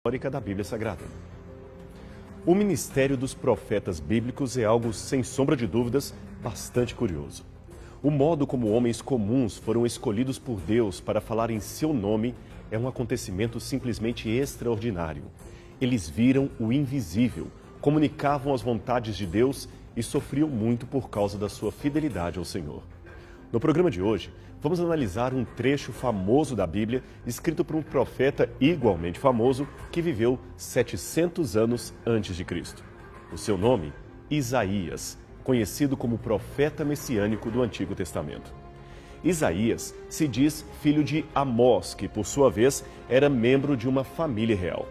Histórica da Bíblia Sagrada. O ministério dos profetas bíblicos é algo, sem sombra de dúvidas, bastante curioso. O modo como homens comuns foram escolhidos por Deus para falar em seu nome é um acontecimento simplesmente extraordinário. Eles viram o invisível, comunicavam as vontades de Deus e sofriam muito por causa da sua fidelidade ao Senhor. No programa de hoje, vamos analisar um trecho famoso da Bíblia, escrito por um profeta igualmente famoso, que viveu 700 anos antes de Cristo. O seu nome, Isaías, conhecido como profeta messiânico do Antigo Testamento. Isaías se diz filho de Amós, que por sua vez era membro de uma família real.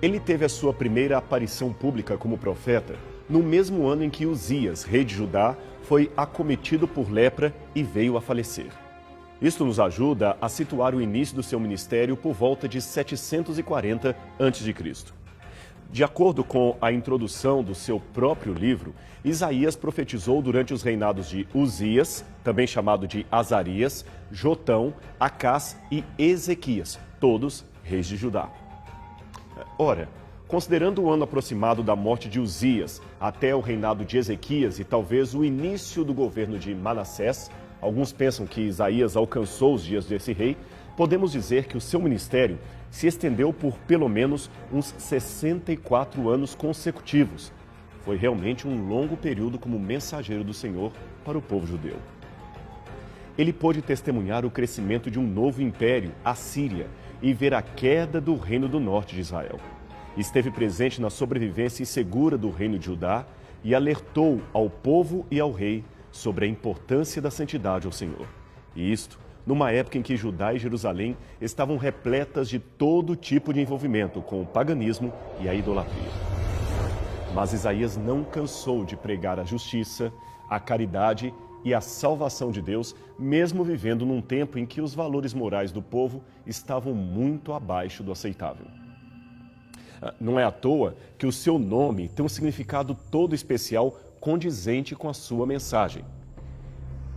Ele teve a sua primeira aparição pública como profeta no mesmo ano em que Uzias, rei de Judá, foi acometido por lepra e veio a falecer. Isto nos ajuda a situar o início do seu ministério por volta de 740 a.C. De acordo com a introdução do seu próprio livro, Isaías profetizou durante os reinados de Uzias, também chamado de Azarias, Jotão, Acás e Ezequias, todos reis de Judá. Ora, considerando o ano aproximado da morte de Uzias até o reinado de Ezequias e talvez o início do governo de Manassés, alguns pensam que Isaías alcançou os dias desse rei, podemos dizer que o seu ministério se estendeu por pelo menos uns 64 anos consecutivos. Foi realmente um longo período como mensageiro do Senhor para o povo judeu. Ele pôde testemunhar o crescimento de um novo império, a Síria, e ver a queda do reino do norte de Israel. Esteve presente na sobrevivência insegura do reino de Judá e alertou ao povo e ao rei sobre a importância da santidade ao Senhor. E isto numa época em que Judá e Jerusalém estavam repletas de todo tipo de envolvimento com o paganismo e a idolatria. Mas Isaías não cansou de pregar a justiça, a caridade e a salvação de Deus, mesmo vivendo num tempo em que os valores morais do povo estavam muito abaixo do aceitável. Não é à toa que o seu nome tem um significado todo especial condizente com a sua mensagem.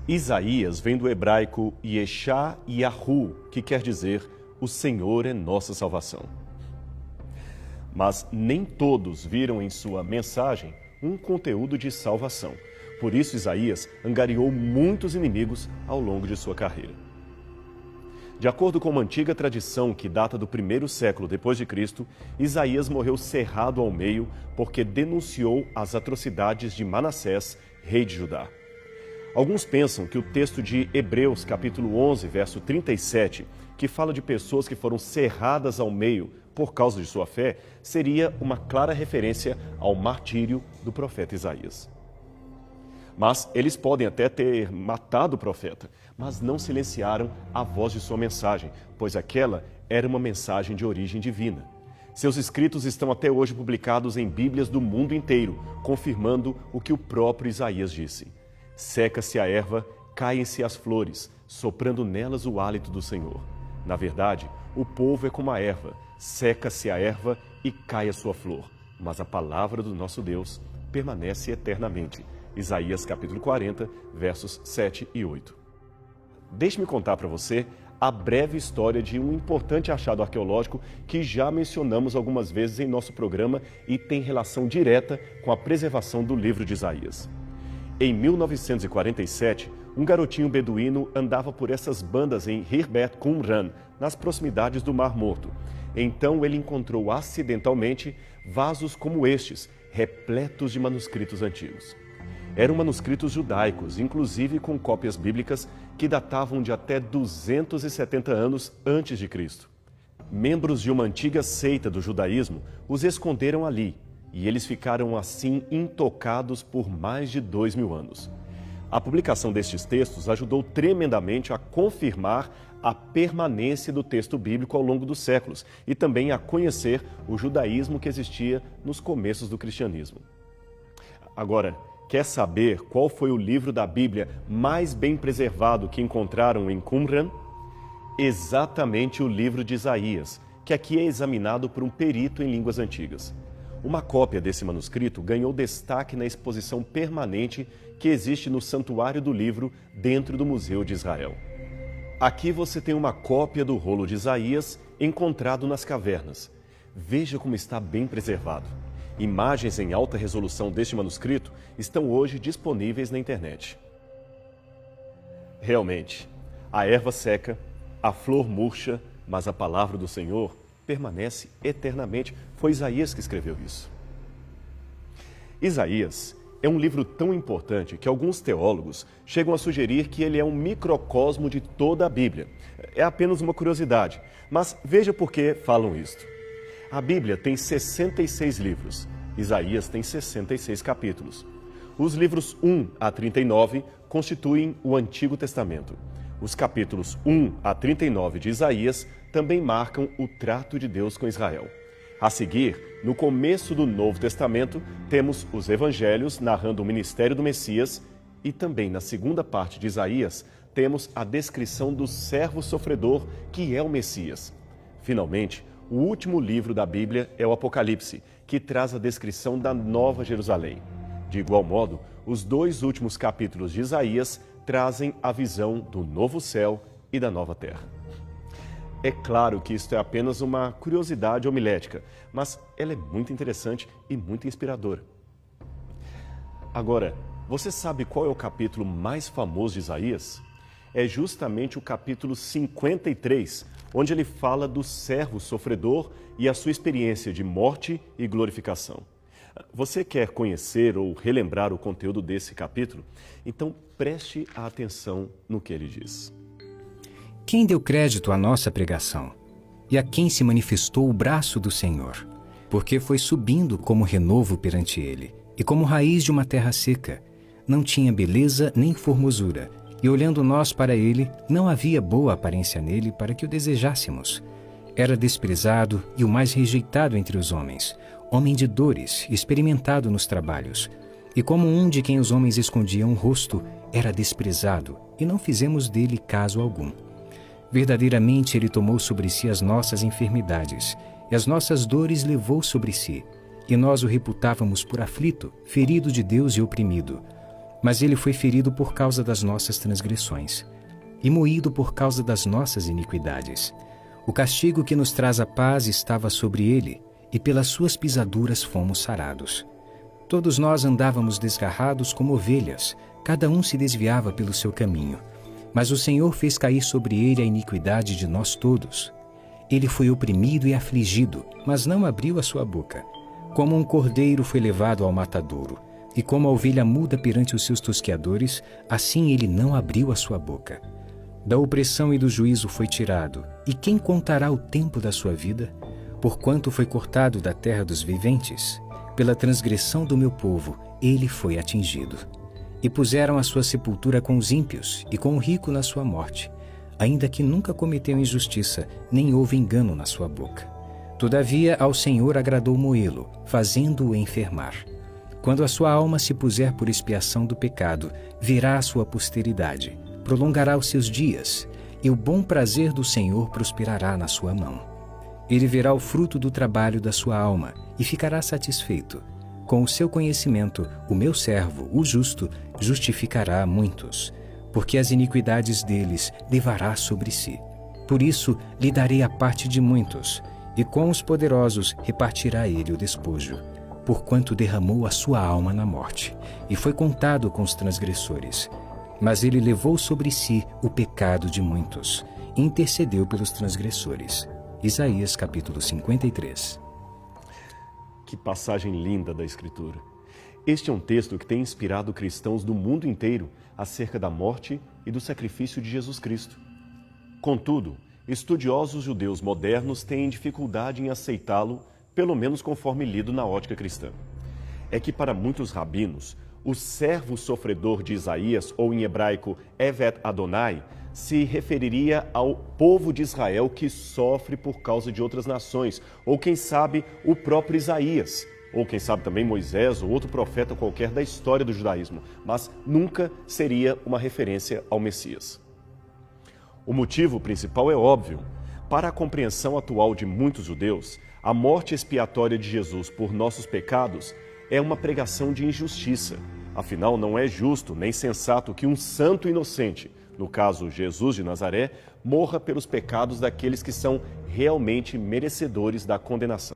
Isaías vem do hebraico Yeshá Yahu, que quer dizer o Senhor é nossa salvação. Mas nem todos viram em sua mensagem um conteúdo de salvação. Por isso Isaías angariou muitos inimigos ao longo de sua carreira. De acordo com uma antiga tradição que data do 1º século depois de Cristo, Isaías morreu cerrado ao meio porque denunciou as atrocidades de Manassés, rei de Judá. Alguns pensam que o texto de Hebreus, capítulo 11, verso 37, que fala de pessoas que foram cerradas ao meio por causa de sua fé, seria uma clara referência ao martírio do profeta Isaías. Mas eles podem até ter matado o profeta, mas não silenciaram a voz de sua mensagem, pois aquela era uma mensagem de origem divina. Seus escritos estão até hoje publicados em Bíblias do mundo inteiro, confirmando o que o próprio Isaías disse. Seca-se a erva, caem-se as flores, soprando nelas o hálito do Senhor. Na verdade, o povo é como a erva, seca-se a erva e cai a sua flor, mas a palavra do nosso Deus permanece eternamente. Isaías capítulo 40, versos 7 e 8. Deixe-me contar para você a breve história de um importante achado arqueológico que já mencionamos algumas vezes em nosso programa e tem relação direta com a preservação do livro de Isaías. Em 1947, um garotinho beduíno andava por essas bandas em Hirbet Qumran, nas proximidades do Mar Morto. Então ele encontrou acidentalmente vasos como estes, repletos de manuscritos antigos. Eram manuscritos judaicos, inclusive com cópias bíblicas que datavam de até 270 anos antes de Cristo. Membros de uma antiga seita do judaísmo os esconderam ali, e eles ficaram assim intocados por mais de 2000 anos. A publicação destes textos ajudou tremendamente a confirmar a permanência do texto bíblico ao longo dos séculos e também a conhecer o judaísmo que existia nos começos do cristianismo. Agora, quer saber qual foi o livro da Bíblia mais bem preservado que encontraram em Qumran? Exatamente o livro de Isaías, que aqui é examinado por um perito em línguas antigas. Uma cópia desse manuscrito ganhou destaque na exposição permanente que existe no Santuário do Livro, dentro do Museu de Israel. Aqui você tem uma cópia do rolo de Isaías encontrado nas cavernas. Veja como está bem preservado. Imagens em alta resolução deste manuscrito estão hoje disponíveis na internet. Realmente, a erva seca, a flor murcha, mas a palavra do Senhor permanece eternamente. Foi Isaías que escreveu isso. Isaías é um livro tão importante que alguns teólogos chegam a sugerir que ele é um microcosmo de toda a Bíblia. É apenas uma curiosidade, mas veja por que falam isto. A Bíblia tem 66 livros, Isaías tem 66 capítulos. Os livros 1 a 39 constituem o Antigo Testamento. Os capítulos 1 a 39 de Isaías também marcam o trato de Deus com Israel. A seguir, no começo do Novo Testamento, temos os Evangelhos narrando o ministério do Messias e também na segunda parte de Isaías temos a descrição do servo sofredor que é o Messias. Finalmente, o último livro da Bíblia é o Apocalipse, que traz a descrição da Nova Jerusalém. De igual modo, os dois últimos capítulos de Isaías trazem a visão do novo céu e da nova terra. É claro que isto é apenas uma curiosidade homilética, mas ela é muito interessante e muito inspiradora. Agora, você sabe qual é o capítulo mais famoso de Isaías? É justamente o capítulo 53, onde ele fala do servo sofredor e a sua experiência de morte e glorificação. Você quer conhecer ou relembrar o conteúdo desse capítulo? Então preste atenção no que ele diz. Quem deu crédito à nossa pregação? E a quem se manifestou o braço do Senhor? Porque foi subindo como renovo perante ele, e como raiz de uma terra seca. Não tinha beleza nem formosura, e olhando nós para ele, não havia boa aparência nele para que o desejássemos. Era desprezado e o mais rejeitado entre os homens, homem de dores, experimentado nos trabalhos. E como um de quem os homens escondiam o rosto, era desprezado, e não fizemos dele caso algum. Verdadeiramente ele tomou sobre si as nossas enfermidades, e as nossas dores levou sobre si. E nós o reputávamos por aflito, ferido de Deus e oprimido. Mas ele foi ferido por causa das nossas transgressões, e moído por causa das nossas iniquidades. O castigo que nos traz a paz estava sobre ele, e pelas suas pisaduras fomos sarados. Todos nós andávamos desgarrados como ovelhas, cada um se desviava pelo seu caminho. Mas o Senhor fez cair sobre ele a iniquidade de nós todos. Ele foi oprimido e afligido, mas não abriu a sua boca. Como um cordeiro foi levado ao matadouro, e como a ovelha muda perante os seus tosqueadores, assim ele não abriu a sua boca. Da opressão e do juízo foi tirado, e quem contará o tempo da sua vida? Porquanto foi cortado da terra dos viventes, pela transgressão do meu povo, ele foi atingido. E puseram a sua sepultura com os ímpios, e com o rico na sua morte, ainda que nunca cometeu injustiça, nem houve engano na sua boca. Todavia ao Senhor agradou moê-lo, fazendo-o enfermar. Quando a sua alma se puser por expiação do pecado, virá a sua posteridade, prolongará os seus dias, e o bom prazer do Senhor prosperará na sua mão. Ele verá o fruto do trabalho da sua alma, e ficará satisfeito. Com o seu conhecimento, o meu servo, o justo, justificará muitos, porque as iniquidades deles levará sobre si. Por isso lhe darei a parte de muitos, e com os poderosos repartirá ele o despojo. Porquanto derramou a sua alma na morte, e foi contado com os transgressores. Mas ele levou sobre si o pecado de muitos, e intercedeu pelos transgressores. Isaías capítulo 53. Que passagem linda da Escritura. Este é um texto que tem inspirado cristãos do mundo inteiro acerca da morte e do sacrifício de Jesus Cristo. Contudo, estudiosos judeus modernos têm dificuldade em aceitá-lo, pelo menos conforme lido na ótica cristã. É que para muitos rabinos, o servo sofredor de Isaías, ou em hebraico Evet Adonai, se referiria ao povo de Israel que sofre por causa de outras nações, ou quem sabe o próprio Isaías, ou quem sabe também Moisés ou outro profeta qualquer da história do judaísmo, mas nunca seria uma referência ao Messias. O motivo principal é óbvio. Para a compreensão atual de muitos judeus, a morte expiatória de Jesus por nossos pecados é uma pregação de injustiça. Afinal, não é justo nem sensato que um santo inocente, no caso Jesus de Nazaré, morra pelos pecados daqueles que são realmente merecedores da condenação.